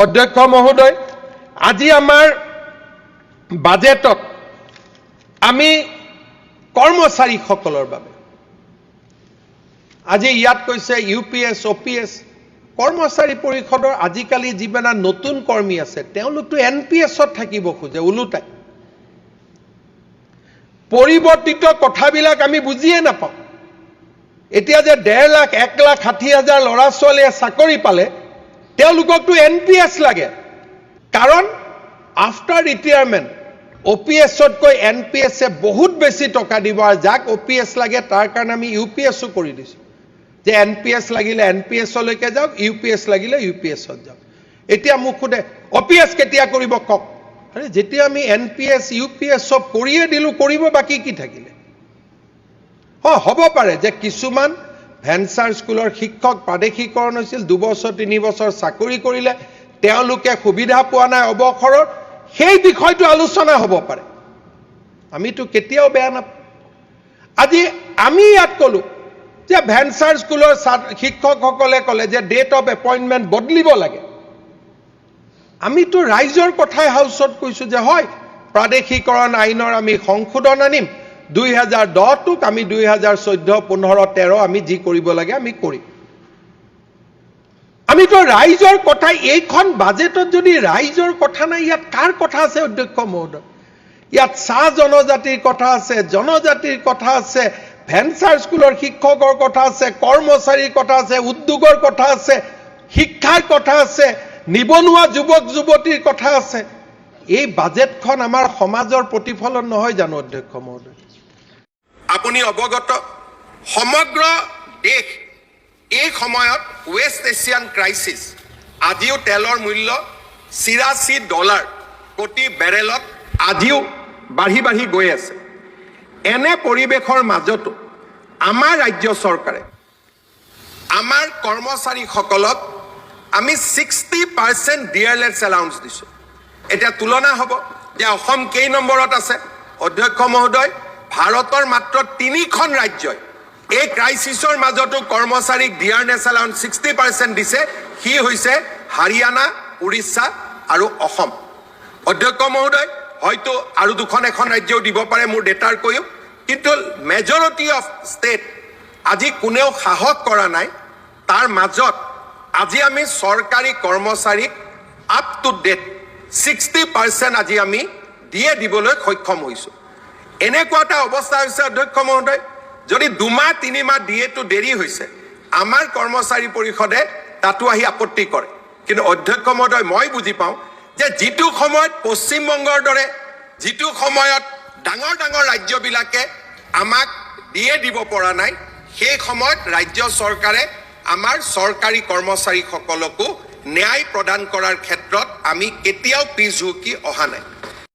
অধ্যক্ষ মহোদয়, আজি আমাৰ বাজেটত আমি কৰ্মচাৰীসকলৰ বাবে আজি ইয়াত কৈছে UPS, OPS কৰ্মচাৰী পৰিষদৰ আজিকালি যিমানা নতুন কৰ্মী আছে তেওঁলোকতো NPSত থাকিব খোজে ওলোটাই পৰিৱৰ্তিত কথাবিলাক আমি বুজিয়ে নাপাওঁ এতিয়া যে 1.5 লাখ 1,60,000 ল'ৰা ছোৱালীয়ে চাকৰি পালে তেওঁলোককতো NPS লাগে কাৰণ আফটাৰ ৰিটায়াৰমেন্ট OPSতকৈ NPS এ বহুত বেছি টকা দিব আৰু যাক OPS লাগে তাৰ কাৰণে আমি UPSও কৰি দিছো যে NPS লাগিলে NPS লৈকে যাওক UPS লাগিলে UPS ত যাওক এতিয়া মোক খুদে OPS কেতিয়া কৰিব কক আৰে যেতিয়া আমি NPS UPS সব কৰিয়ে দিলু কৰিব বাকি কি থাকিলে হ'ব পাৰে যে কিছুমান ভেঞ্চাৰ স্কুলৰ শিক্ষক প্ৰাদেশিকৰণ হৈছিল 2 বছৰ 3 বছৰ চাকৰি কৰিলে তেওঁলোকে সুবিধা পোৱা নাই অবখৰৰ সেই বিষয়টো আলোচনা হ'ব পাৰে আমিতো কেতিয়াও বেয়া না আজি আমি ইয়াত কলো যে ভেঞ্চাৰ স্কুলৰ শিক্ষকসকলে কলে যে ডেট অফ এপইন্টমেন্ট বদলিব লাগে আমিতো ৰাইজৰ কথাই হাউসত কৈছো যে হয় প্ৰাদেশিকৰণ আইনৰ আমি সংশোধন আনিম 2010 টোক আমি 2014 15 13 আমি যি কৰিব লাগে আমি কৰিম আমিতো ৰাইজৰ কথা এইখন বাজেটত যদি ৰাইজৰ কথা নাই ইয়াত কাৰ কথা আছে অধ্যক্ষ মহোদয় ইয়াত চাহ জনজাতিৰ কথা আছে জনজাতিৰ কথা আছে ভেঞ্চাৰ স্কুলৰ শিক্ষকৰ কথা আছে কৰ্মচাৰীৰ কথা আছে উদ্যোগৰ কথা আছে শিক্ষাৰ কথা আছে নিবনুৱা যুৱক যুৱতীৰ কথা আছে এই বাজেটখন আমাৰ সমাজৰ প্ৰতিফলন নহয় জানো অধ্যক্ষ মহোদয় আপুনি অৱগত সমগ্ৰ দেশ এই সময়ত ওয়েস্ট এছিয়ান ক্ৰাইসিস আজিও তেলৰ মূল্য $84 প্ৰতি বেৰেলত আজিও বাঢ়ি গৈ আছে এনে পৰিবেশৰ মাজতো আমাৰ ৰাজ্য চৰকাৰে আমাৰ কৰ্মচাৰীসকলক আমি 60% ডিয়াৰলেস এলাউন্স দিছো এটা তুলনা হ'ব যে অসম কেই নম্বৰত আছে অধ্যক্ষ মহোদয় ভাৰতৰ মাত্ৰ 3খন ৰাজ্যই এই ক্ৰাইসিসৰ মাজতো কৰ্মচাৰীক ডিয়াৰনেস এলাউন্স 60% দিছে কি হৈছে হাৰিয়ানা উৰিষ্যা আৰু অসম অধ্যক্ষ মহোদয় হয়তো আৰু দুখন এখন ৰাজ্যও দিব পাৰে মোৰ ডেটাৰ কৈও কিন্তু মেজৰিটি অফ ষ্টেট আজি কোনেও সাহস কৰা নাই তাৰ মাজত আজি আমি সৰকাৰি কৰ্মচাৰীক আপ টু ডেট 60% আজি আমি দিয়ে দিবলৈ সক্ষম হৈছো এনেকুৱা এটা অৱস্থা হৈছে অধ্যক্ষ মহোদয় যদি 2 মাহ 3 মাহ দিয়েটো দেৰি হৈছে আমাৰ কৰ্মচাৰী পৰিষদে তাতো আহি আপত্তি কৰে কিন্তু অধ্যক্ষ মহোদয় মই বুজি পাওঁ যে যিটো সময়ত পশ্চিম বংগৰ দৰে যিটো সময়ত ডাঙৰ ৰাজ্যবিলাকে আমাক দিয়ে দিব পৰা নাই সেই সময়ত ৰাজ্য চৰকাৰে আমাৰ সৰকাৰি কৰ্মচাৰীসকলকো ন্যায় প্ৰদান কৰাৰ ক্ষেত্ৰত আমি কেতিয়াও পিছ হুকি অহা নাই